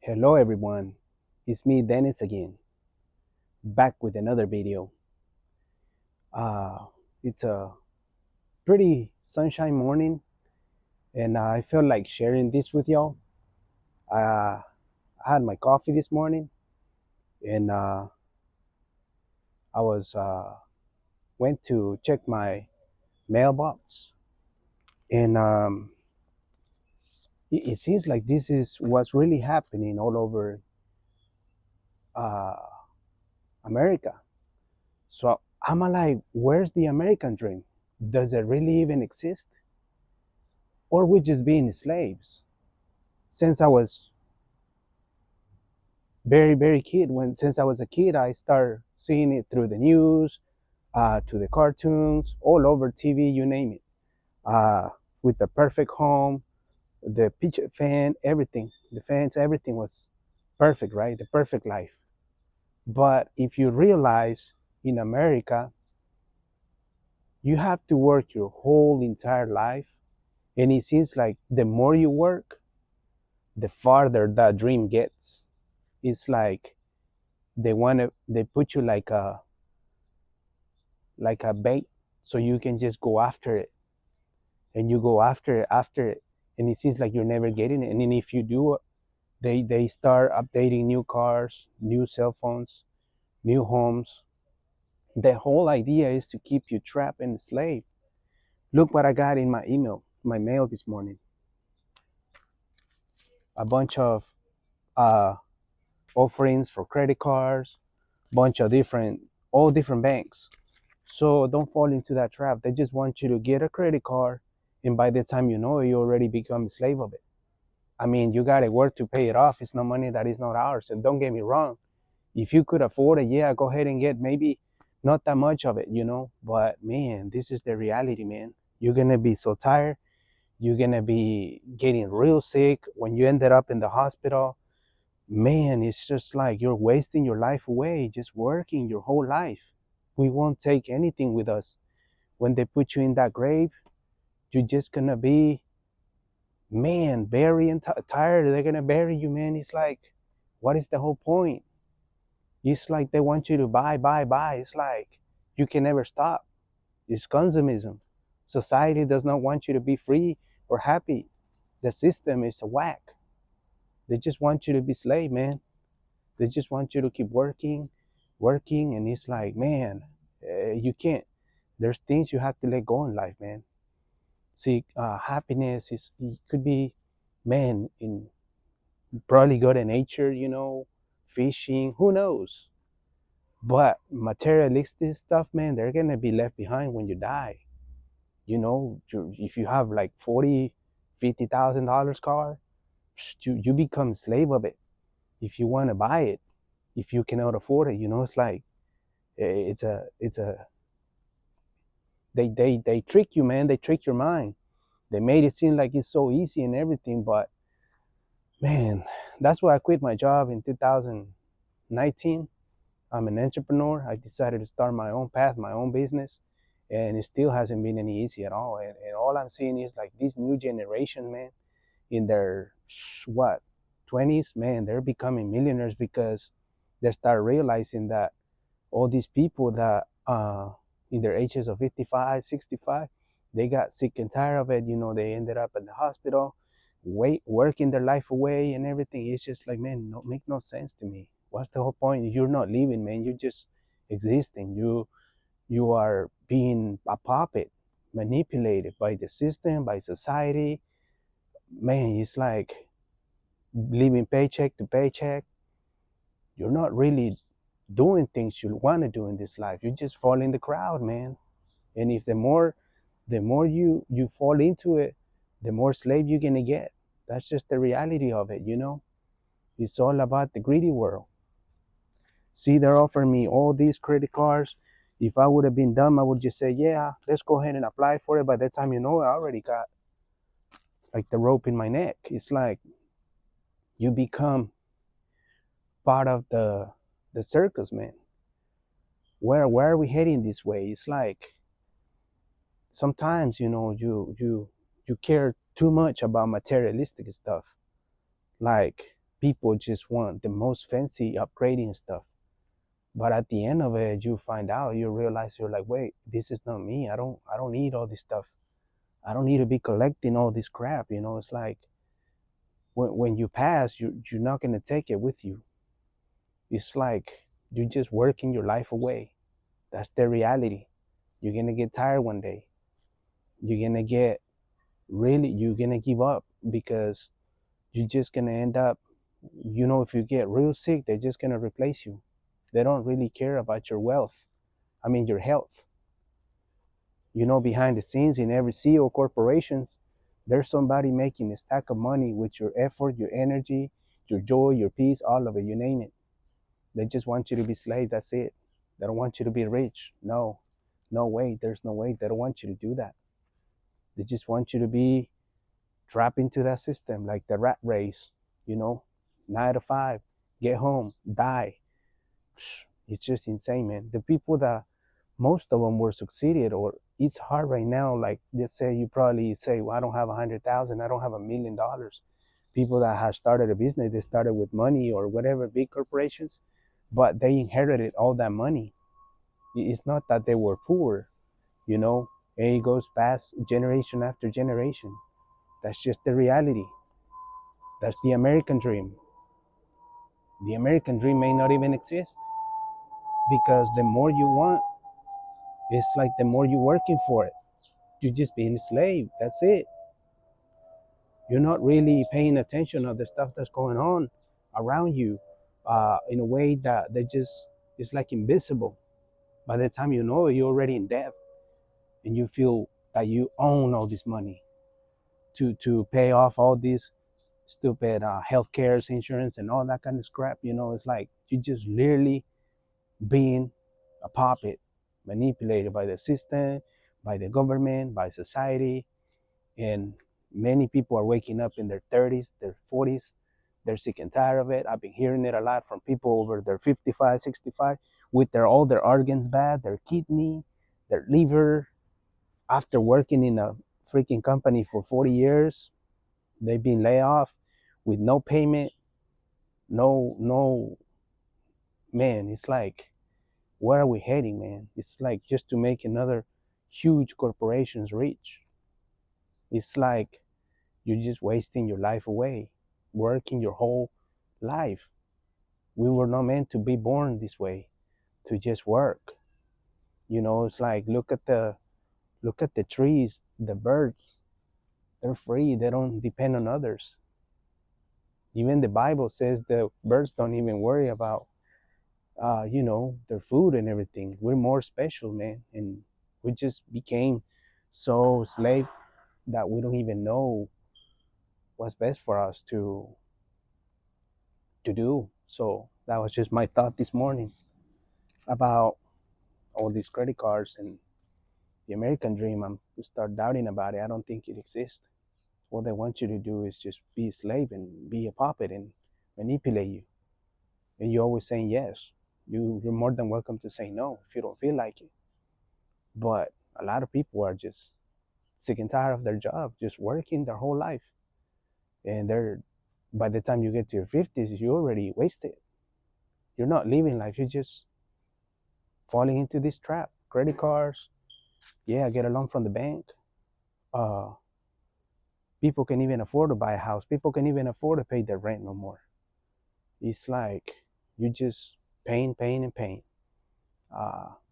Hello everyone, it's me Dennis again, back with another video. Uh, it's a pretty sunshine morning and I felt like sharing this with y'all. I had my coffee this morning and I was went to check my mailbox and it seems like this is what's really happening all over uh, America. So I'm like, where's the American dream? Does it really even exist? Or we just being slaves? Since I was very kid, since I was a kid, I started seeing it through the news, to the cartoons, all over TV, you name it. Uh, with the perfect home, the picture fan, everything, the fans, everything was perfect, right? The perfect life. But if you realize in America, you have to work your whole entire life, and it seems like the more you work, the farther that dream gets. It's like they put you like a bait so you can just go after it, and you go after it, and it seems like you're never getting it. And then if you do, they start updating new cars, new cell phones, new homes. The whole idea is to keep you trapped and enslaved. Look what I got in my mail this morning. A bunch of uh offerings for credit cards, bunch of all different banks. So don't fall into that trap. They just want you to get a credit card, and by the time you know it, you already become a slave of it. I mean, you gotta work to pay it off. It's no money that is not ours. And don't get me wrong, if you could afford it, yeah, go ahead and get maybe not that much of it. But man, this is the reality, man. You're gonna be so tired. You're gonna be getting real sick when you ended up in the hospital. Man, it's just like you're wasting your life away, just working your whole life. We won't take anything with us. When they put you in that grave, you're just gonna be, man, very tired. They're gonna bury you, man. It's like, what is the whole point? It's like they want you to buy. It's like you can never stop. It's consumerism. Society does not want you to be free or happy. The system is a whack. They just want you to be slave, man. They just want you to keep working, and it's like, man, you can't. There's things you have to let go in life, man. See, happiness is, it could be, man, in probably go to nature, fishing, who knows. But materialistic stuff, man, they're gonna be left behind when you die. If you have like 40, $50,000 car, you become slave of it. If you want to buy it, if you cannot afford it, it's like, it's a they trick you, man. They trick your mind. They made it seem like it's so easy and everything, but man, that's why I quit my job in 2019. I'm an entrepreneur. I decided to start my own path, my own business, and it still hasn't been any easy at all. And all I'm seeing is like this new generation, man, in their what 20s, man, they're becoming millionaires because they start realizing that all these people that in their ages of 55, 65, they got sick and tired of it. They ended up in the hospital, working their life away and everything. It's just like, man, no, make no sense to me. What's the whole point? You're not living, man. You're just existing. You are being a puppet, manipulated by the system, by society. Man, it's like living paycheck to paycheck. You're not really doing things you want to do in this life. You just fall in the crowd, man. And if the more you fall into it, the more slave you're gonna get. That's just the reality of it. It's all about the greedy world. See, they're offering me all these credit cards. If I would have been dumb, I would just say, yeah, let's go ahead and apply for it. By that time, I already got like the rope in my neck. It's like you become part of the circus, man. Where are we heading this way? It's like sometimes, you care too much about materialistic stuff. Like people just want the most fancy upgrading stuff. But at the end of it, you find out, you realize, you're like, wait, this is not me. I don't need all this stuff. I don't need to be collecting all this crap. It's like when you pass, you're not gonna take it with you. It's like you're just working your life away. That's the reality. You're gonna get tired one day. You're gonna get really, you're gonna give up because you're just gonna end up, if you get real sick, they're just gonna replace you. They don't really care about your wealth. I mean, your health. Behind the scenes in every CEO corporations, there's somebody making a stack of money with your effort, your energy, your joy, your peace, all of it, you name it. They just want you to be slave. That's it. They don't want you to be rich. No, no way. There's no way. They don't want you to do that. They just want you to be trapped into that system, like the rat race, you know, 9 to 5, get home, die. It's just insane, man. The people that most of them were succeeded, or it's hard right now. Like, let's say you probably say, well, I don't have 100,000, I don't have $1 million. People that have started a business, they started with money or whatever, big corporations, but they inherited all that money. It's not that they were poor, you know, and it goes past generation after generation. That's just the reality. That's the American dream. The American dream may not even exist because the more you want, it's like the more you're working for it. You're just being a slave. That's it. You're not really paying attention to the stuff that's going on around you, in a way that they just, it's like invisible. By the time you know it, you're already in debt, and you feel that you own all this money to pay off all these stupid healthcare insurance and all that kind of crap. It's like you just literally being a puppet, manipulated by the system, by the government, by society. And many people are waking up in their 30s, their 40s. They're sick and tired of it. I've been hearing it a lot from people over their 55, 65, with all their organs bad, their kidney, their liver. After working in a freaking company for 40 years, they've been laid off with no payment, no, man. It's like, where are we heading, man? It's like just to make another huge corporations rich. It's like you're just wasting your life away, working your whole life. We were not meant to be born this way, to just work. It's like, look at the trees, the birds. They're free. They don't depend on others. Even the Bible says the birds don't even worry about, their food and everything. We're more special, man, and we just became so slave that we don't even know what's best for us to do. So that was just my thought this morning about all these credit cards and the American dream. I'm start doubting about it. I don't think it exists. What they want you to do is just be a slave and be a puppet and manipulate you. And you're always saying yes. You're more than welcome to say no if you don't feel like it. But a lot of people are just sick and tired of their job, just working their whole life. And by the time you get to your 50s, you're already wasted. You're not living life. You're just falling into this trap. Credit cards, yeah, get a loan from the bank. Uh, People can even afford to buy a house. People can even afford to pay their rent no more. It's like you just paying, paying, and paying.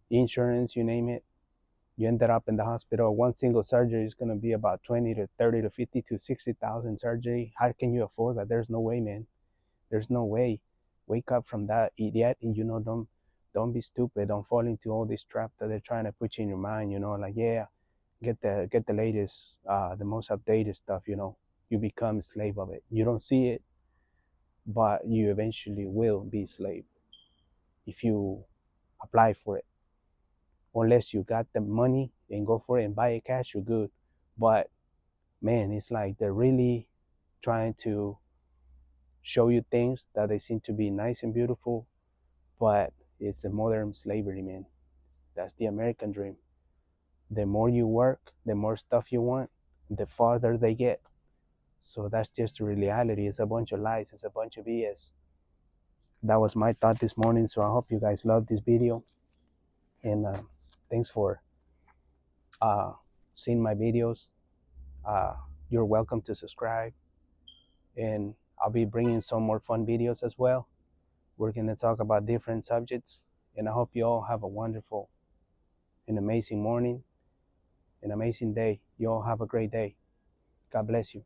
Insurance, you name it. You ended up in the hospital. One single surgery is gonna be about 20 to 30 to 50 to 60,000 surgery. How can you afford that? There's no way, man. There's no way. Wake up from that idiot, and don't be stupid. Don't fall into all this trap that they're trying to put you in your mind. Like, yeah, get the latest, the most updated stuff. You become a slave of it. You don't see it, but you eventually will be a slave if you apply for it. Unless you got the money and go for it and buy it cash, you're good. But man, it's like they're really trying to show you things that they seem to be nice and beautiful, but it's a modern slavery, man. That's the American dream. The more you work, the more stuff you want, the farther they get. So that's just the reality. It's a bunch of lies. It's a bunch of BS. That was my thought this morning. So I hope you guys love this video. And thanks for uh, seeing my videos. Uh, you're welcome to subscribe. And I'll be bringing some more fun videos as well. We're going to talk about different subjects. And I hope you all have a wonderful and amazing morning, an amazing day. You all have a great day. God bless you.